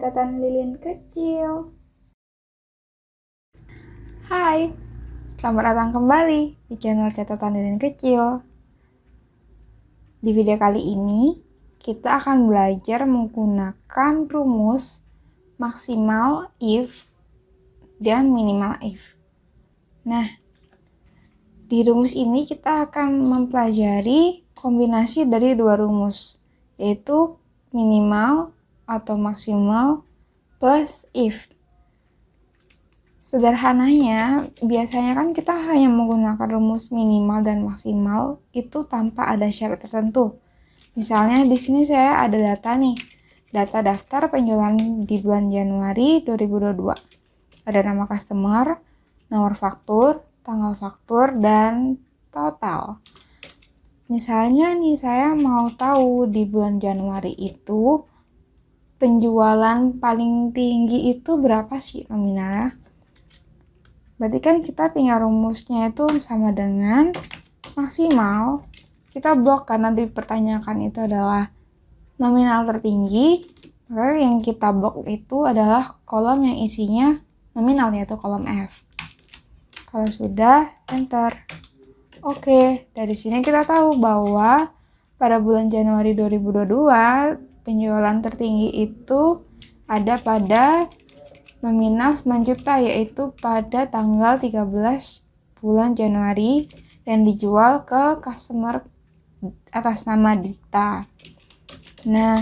catatan lilin kecil. Hai, selamat datang kembali di channel catatan lilin kecil. Di video kali ini, kita akan belajar menggunakan rumus maksimal if dan minimal if. Nah, di rumus ini kita akan mempelajari kombinasi dari dua rumus, yaitu minimal atau maksimal plus if. Sederhananya, biasanya kan kita hanya menggunakan rumus minimal dan maksimal itu tanpa ada syarat tertentu. Misalnya di sini saya ada data nih, data daftar penjualan di bulan Januari 2022. Ada nama customer, nomor faktur, tanggal faktur, dan total. Misalnya nih saya mau tahu di bulan Januari itu penjualan paling tinggi itu berapa sih nominalnya? Berarti kan kita tinggal rumusnya itu sama dengan maksimal. Kita blok karena dipertanyakan itu adalah nominal tertinggi. Maka yang kita blok itu adalah kolom yang isinya nominal, yaitu kolom F. Kalau sudah, enter. Oke, dari sini kita tahu bahwa pada bulan Januari 2022, penjualan tertinggi itu ada pada nominal 9 juta, yaitu pada tanggal 13 bulan Januari dan dijual ke customer atas nama Dita. Nah,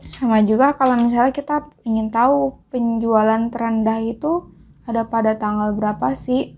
sama juga kalau misalnya kita ingin tahu penjualan terendah itu ada pada tanggal berapa sih?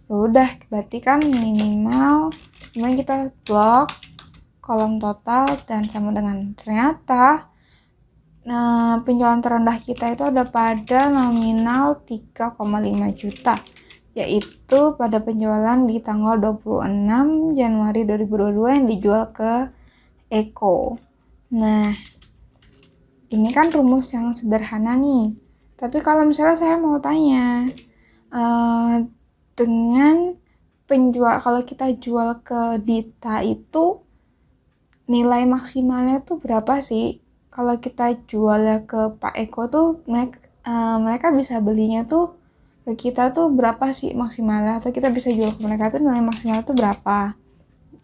Udah, berarti kan minimal, kemudian kita blok kolom total dan sama dengan ternyata penjualan terendah kita itu ada pada nominal 3,5 juta, yaitu pada penjualan di tanggal 26 Januari 2022 yang dijual ke Eko. Nah, ini kan rumus yang sederhana nih. Tapi kalau misalnya saya mau tanya, dengan kalau kita jual ke Dita itu nilai maksimalnya tuh berapa sih? Kalau kita jualnya ke Pak Eko tuh mereka bisa belinya tuh ke kita tuh berapa sih maksimalnya? Atau kita bisa jual ke mereka tuh nilai maksimalnya tuh berapa?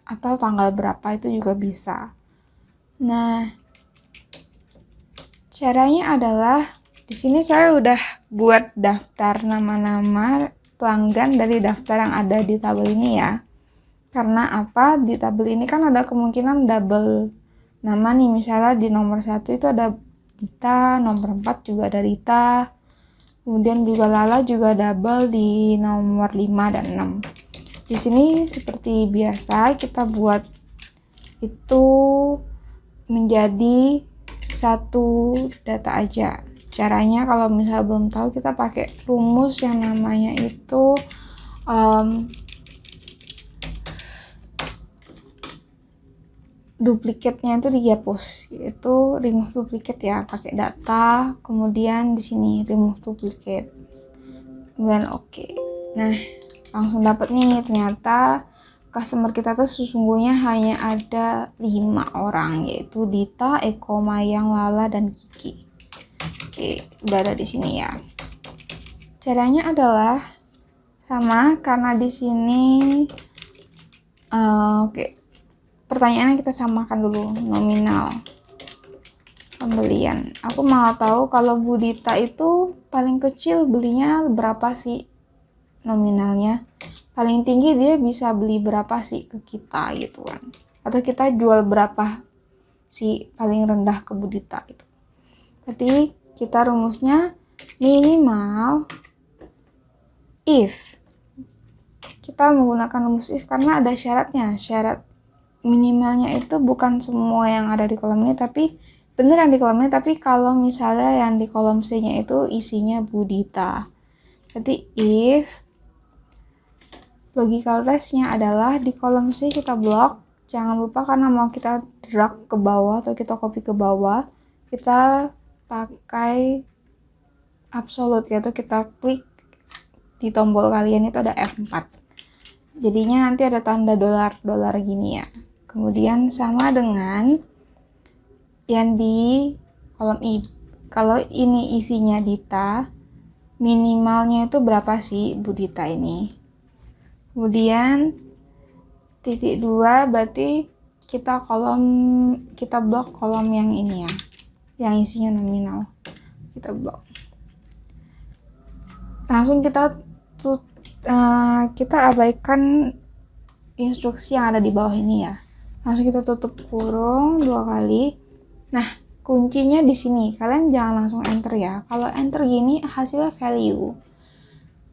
Atau tanggal berapa itu juga bisa. Nah, caranya adalah di sini saya udah buat daftar nama-nama pelanggan dari daftar yang ada di tabel ini ya. Karena apa? Di tabel ini kan ada kemungkinan double nama nih. Misalnya di nomor 1 itu ada Dita, nomor 4 juga ada Dita. Kemudian juga Lala juga double di nomor 5 dan 6. Di sini seperti biasa kita buat itu menjadi satu data aja. Caranya kalau misalnya belum tahu, kita pakai rumus yang namanya itu duplikatnya itu dihapus, yaitu remove duplicate ya, pakai data, kemudian di sini remove duplicate, kemudian oke. Nah, langsung dapat nih, ternyata customer kita tuh sesungguhnya hanya ada 5 orang, yaitu Dita, Eko, Mayang, Lala, dan Kiki. Oke, udah ada di sini ya. Caranya adalah sama, karena di sini pertanyaannya kita samakan dulu nominal pembelian. Aku mau tahu kalau Bu Dita itu paling kecil belinya berapa sih nominalnya, paling tinggi dia bisa beli berapa sih ke kita gitu kan, atau kita jual berapa sih paling rendah ke Bu Dita itu. Berarti kita rumusnya minimal if. Kita menggunakan rumus if karena ada syaratnya. Syarat minimalnya itu bukan semua yang ada di kolom ini, tapi bener yang di kolom ini, tapi kalau misalnya yang di kolom C-nya itu isinya Bu Dita. Jadi if logical testnya adalah di kolom C kita blok. Jangan lupa karena mau kita drag ke bawah atau kita copy ke bawah, kita pakai absolute, yaitu kita klik di tombol kalian itu ada F4. Jadinya nanti ada tanda dolar gini ya. Kemudian sama dengan yang di kolom kalau ini isinya Dita, minimalnya itu berapa sih Bu Dita ini. Kemudian titik 2 berarti kita blok kolom yang ini ya, yang isinya nominal, kita blok. Langsung kita abaikan instruksi yang ada di bawah ini ya. Langsung kita tutup kurung 2 kali. Nah, kuncinya di sini. Kalian jangan langsung enter ya. Kalau enter gini hasilnya value.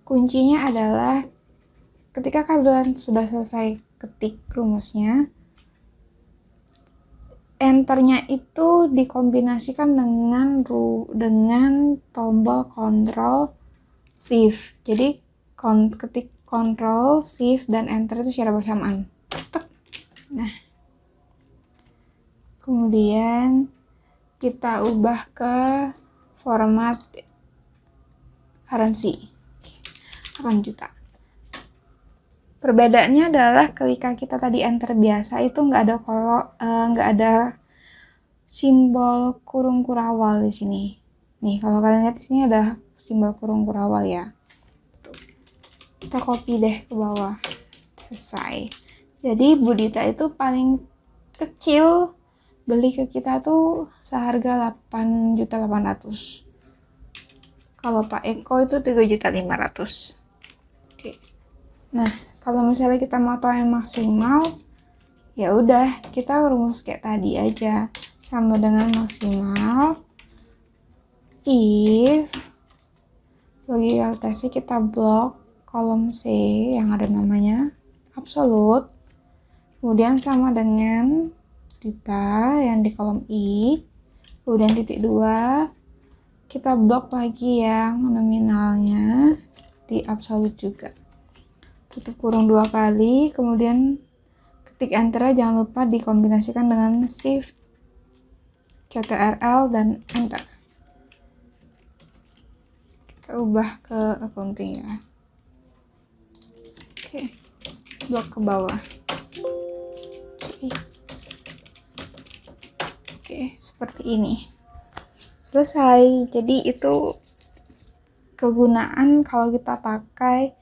Kuncinya adalah ketika kalian sudah selesai ketik rumusnya, enternya itu dikombinasikan dengan tombol Ctrl Shift. Jadi ketik Ctrl Shift dan enter itu secara bersamaan. Nah, kemudian kita ubah ke format currency 8 juta. Perbedaannya adalah ketika kita tadi enter biasa itu nggak ada simbol kurung kurawal di sini. Nih, kalau kalian lihat di sini ada simbol kurung kurawal ya. Kita copy deh ke bawah. Selesai. Jadi Bu Dita itu paling kecil beli ke kita tuh seharga 8.800.000. Kalau Pak Eko itu 3.500.000. Oke. Nah, kalau misalnya kita mau tahu yang maksimal, ya udah kita rumus kayak tadi aja, sama dengan maksimal if loyalitasnya kita blok kolom C yang ada namanya absolute, kemudian sama dengan Dita yang di kolom I, kemudian titik 2 kita blok lagi yang nominalnya di absolute juga, tutup kurung 2 kali, kemudian ketik enter, jangan lupa dikombinasikan dengan shift Ctrl dan enter. Kita ubah ke accounting ya. Oke, blok ke bawah. Oke, seperti ini. Selesai. Jadi itu kegunaan kalau kita pakai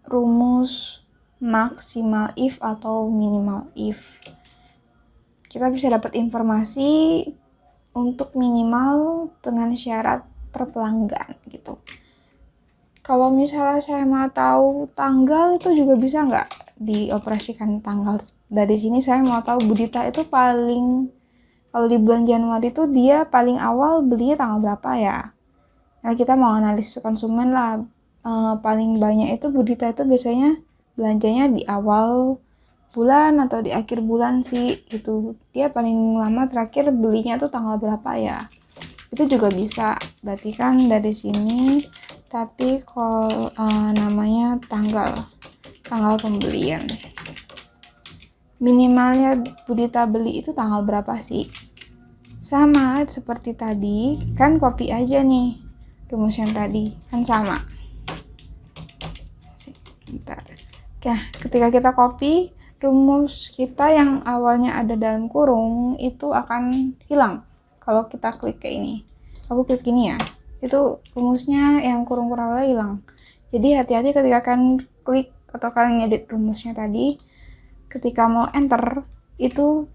rumus maksimal if atau minimal if. Kita bisa dapat informasi untuk minimal dengan syarat per pelanggan gitu. Kalau misalnya saya mau tahu tanggal itu juga bisa nggak dioperasikan tanggal. Dari sini saya mau tahu Bu Dita itu kalau di bulan Januari itu dia paling awal belinya tanggal berapa ya. Nah, kita mau analisis konsumen lah. Paling banyak itu Bu Dita itu biasanya belanjanya di awal bulan atau di akhir bulan sih gitu. Dia paling lama terakhir belinya tuh tanggal berapa ya. Itu juga bisa. Berarti kan dari sini, tapi kalau namanya tanggal pembelian. Minimalnya Bu Dita beli itu tanggal berapa sih? Sama seperti tadi, kan copy aja nih rumus yang tadi, kan sama. Bentar. Nah, ketika kita copy, rumus kita yang awalnya ada dalam kurung itu akan hilang kalau kita klik ke ini. Aku klik ini ya, itu rumusnya yang kurung-kurangnya hilang. Jadi hati-hati ketika kalian klik atau kalian ngedit rumusnya tadi, ketika mau enter itu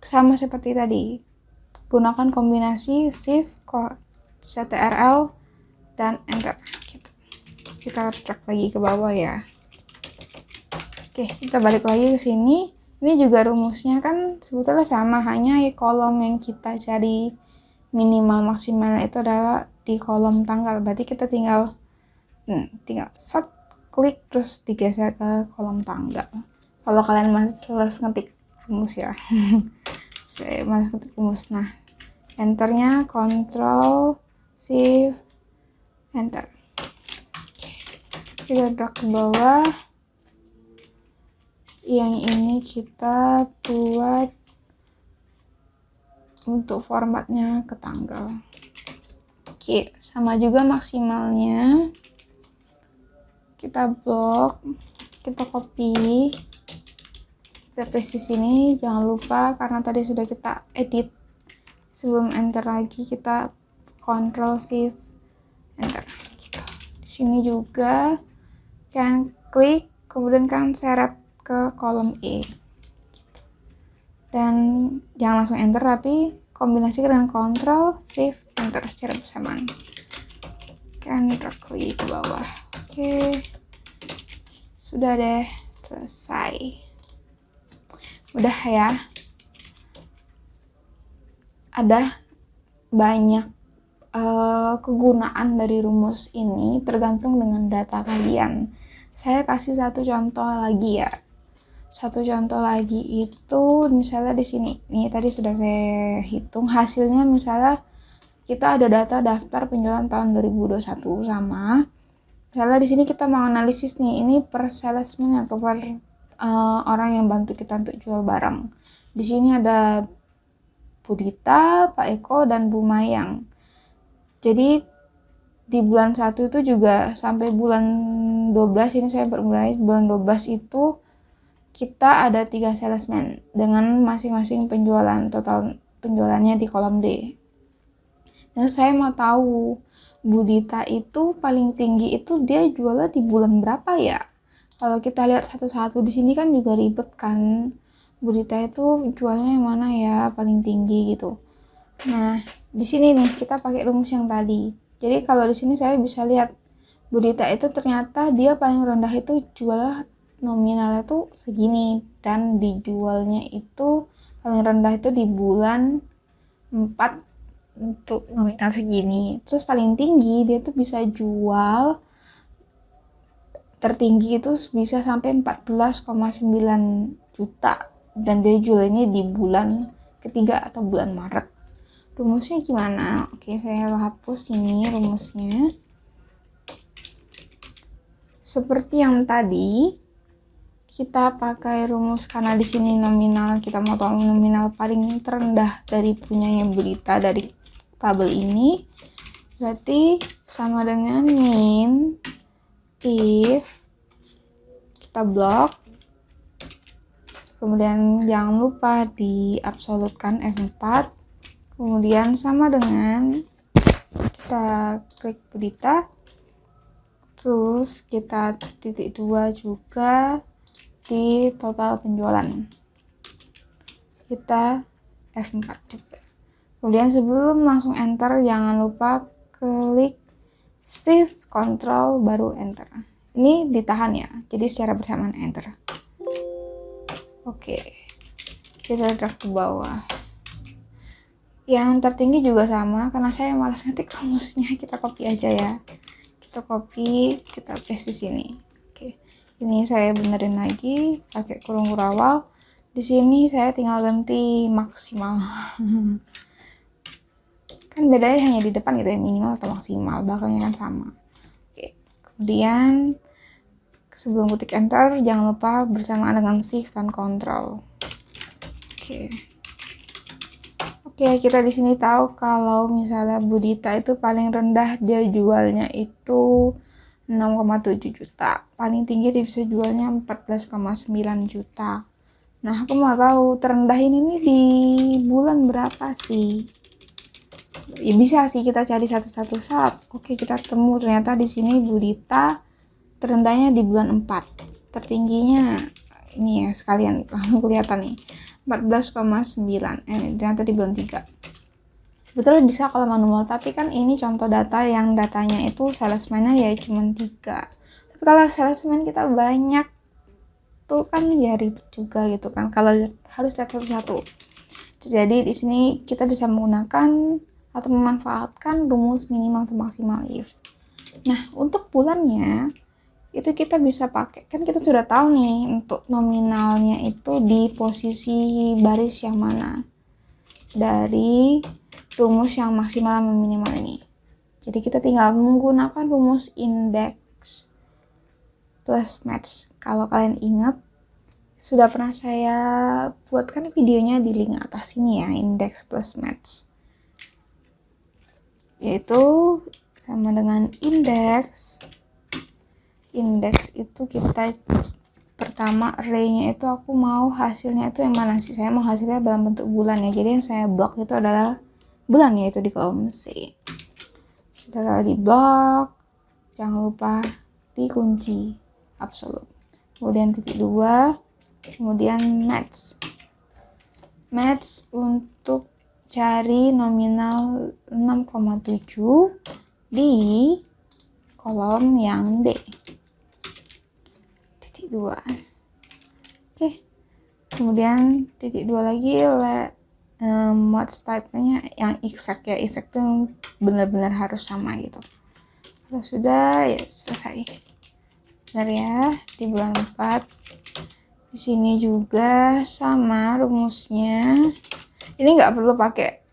sama seperti tadi, gunakan kombinasi shift Ctrl dan enter gitu. Kita drag lagi ke bawah ya. Oke, kita balik lagi ke sini. Ini juga rumusnya kan sebetulnya sama, hanya kolom yang kita cari minimal maksimal itu adalah di kolom tanggal. Berarti kita tinggal set klik terus digeser ke kolom tanggal. Kalau kalian males ngetik rumus ya. Saya males ngetik rumus. Nah, enternya Ctrl Shift enter. Kita drag ke bawah. Yang ini kita buat untuk formatnya ke tanggal. Oke, sama juga maksimalnya. Kita blok, kita copy, kita paste di sini. Jangan lupa karena tadi sudah kita edit. Sebelum enter lagi kita Ctrl Shift Enter gitu. Di sini juga kan klik, kemudian kan seret ke kolom E dan jangan langsung enter, tapi kombinasi dengan Ctrl Shift Enter secara bersamaan. Kan klik ke bawah. Oke, sudah deh, selesai. Udah ya. Ada banyak kegunaan dari rumus ini tergantung dengan data kalian. Saya kasih satu contoh lagi ya. Satu contoh lagi itu misalnya di sini. Ini tadi sudah saya hitung hasilnya, misalnya kita ada data daftar penjualan tahun 2021 sama misalnya di sini kita mau analisis nih, ini per salesman atau per orang yang bantu kita untuk jual barang. Di sini ada Bu Dita, Pak Eko, dan Bu Mayang. Jadi di bulan 1 itu juga sampai bulan 12, ini saya mulai bulan 12 itu kita ada 3 salesman dengan masing-masing penjualan, total penjualannya di kolom D. Nah, saya mau tahu Bu Dita itu paling tinggi itu dia jualnya di bulan berapa ya? Kalau kita lihat satu-satu di sini kan juga ribet kan. Bu Dita itu jualnya yang mana ya paling tinggi gitu. Nah, di sini nih kita pakai rumus yang tadi. Jadi kalau di sini saya bisa lihat Bu Dita itu ternyata dia paling rendah itu jual nominalnya tuh segini, dan dijualnya itu paling rendah itu di bulan 4 untuk nominal segini. Terus paling tinggi dia tuh bisa jual, tertinggi itu bisa sampai 14,9 juta, dan dia jual ini di bulan ketiga atau bulan Maret. Rumusnya gimana? Oke, saya hapus ini rumusnya. Seperti yang tadi, kita pakai rumus karena di sini nominal, kita mau tahu nominal paling terendah dari punyanya Bu Dita dari tabel ini. Berarti sama dengan min if kita blok. Kemudian jangan lupa diabsolutkan F4. Kemudian sama dengan kita klik Bu Dita. Terus kita titik 2 juga di total penjualan, kita F4 juga. Kemudian sebelum langsung enter jangan lupa klik shift control baru enter. Ini ditahan ya, jadi secara bersamaan enter. Oke, kita drag ke bawah. Yang tertinggi juga sama, karena saya malas ngetik rumusnya, kita copy aja ya. Kita copy, kita paste di sini. Ini saya benerin lagi pakai kurung kurawal. Di sini saya tinggal ganti maksimal. Kan bedanya hanya di depan gitu ya, minimal atau maksimal, belakangnya kan sama. Oke. Kemudian sebelum ketik enter jangan lupa bersamaan dengan shift dan control. Oke, kita di sini tahu kalau misalnya Bu Dita itu paling rendah dia jualnya itu 6,7 juta. Paling tinggi dia bisa jualnya 14,9 juta. Nah, aku mau tahu terendah ini nih di bulan berapa sih? Ya bisa sih kita cari satu-satu saat. Oke, kita temu ternyata di sini Bu Dita terendahnya di bulan 4. Tertingginya ini ya, sekalian langsung kelihatan nih. 14,9. Ternyata di bulan 3. Sebetulnya bisa kalau manual, tapi kan ini contoh data yang datanya itu salesman-nya ya cuma 3. Tapi kalau salesman kita banyak tuh kan ya ribet juga gitu kan, kalau harus lihat satu-satu. Jadi di sini kita bisa menggunakan atau memanfaatkan rumus minimal atau maksimal if. Nah, untuk bulannya itu kita bisa pakai, kan kita sudah tahu nih untuk nominalnya itu di posisi baris yang mana dari rumus yang maksimal dan minimal ini. Jadi kita tinggal menggunakan rumus index plus match. Kalau kalian ingat, sudah pernah saya buatkan videonya di link atas ini ya, index plus match. Yaitu sama dengan index. Index itu kita pertama array-nya itu aku mau hasilnya itu yang mana sih? Saya mau hasilnya dalam bentuk bulan ya. Jadi yang saya blok itu adalah bulan, yaitu di kolom C. setelah di blok, jangan lupa dikunci absolut. Kemudian titik 2, kemudian match untuk cari nominal 6,7 di kolom yang D. Titik 2. Oke. Kemudian titik 2 lagi match type-nya yang exact ya. Exact tuh benar-benar harus sama gitu. Kalau sudah ya selesai. Benar ya, di bulan 4. Di sini juga sama rumusnya. Ini nggak perlu pakai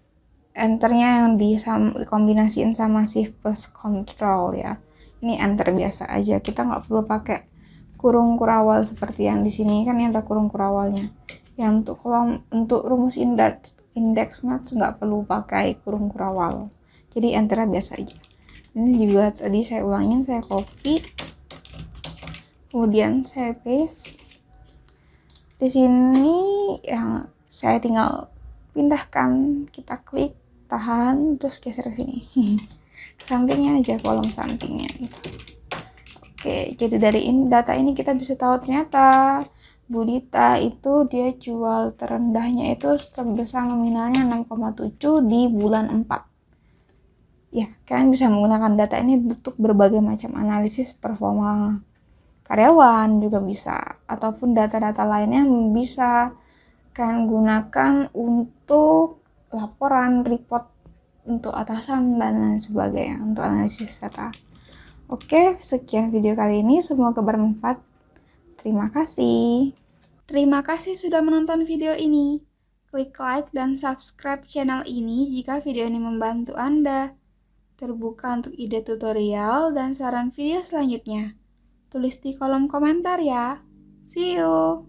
enternya yang dikombinasiin sama shift plus control ya. Ini enter biasa aja. Kita nggak perlu pakai kurung kurawal seperti yang di sini, kan ini ada kurung kurawalnya. Yang untuk rumus index math nggak perlu pakai kurung kurawal. Jadi enternya biasa aja. Ini juga tadi saya ulangin, saya copy, kemudian saya paste. Di sini yang saya tinggal pindahkan, kita klik, tahan, terus geser ke sini. Ke sampingnya aja, kolom sampingnya gitu. Oke, jadi dari data ini kita bisa tahu ternyata Bu Dita itu dia jual terendahnya itu sebesar nominalnya 6,7 di bulan 4. Ya, kalian bisa menggunakan data ini untuk berbagai macam analisis performa karyawan juga bisa, ataupun data-data lainnya bisa kalian gunakan untuk laporan, report untuk atasan dan lain sebagainya untuk analisis data. Oke, sekian video kali ini, semoga bermanfaat. Terima kasih. Terima kasih sudah menonton video ini. Klik like dan subscribe channel ini jika video ini membantu Anda. Terbuka untuk ide tutorial dan saran video selanjutnya. Tulis di kolom komentar ya. See you!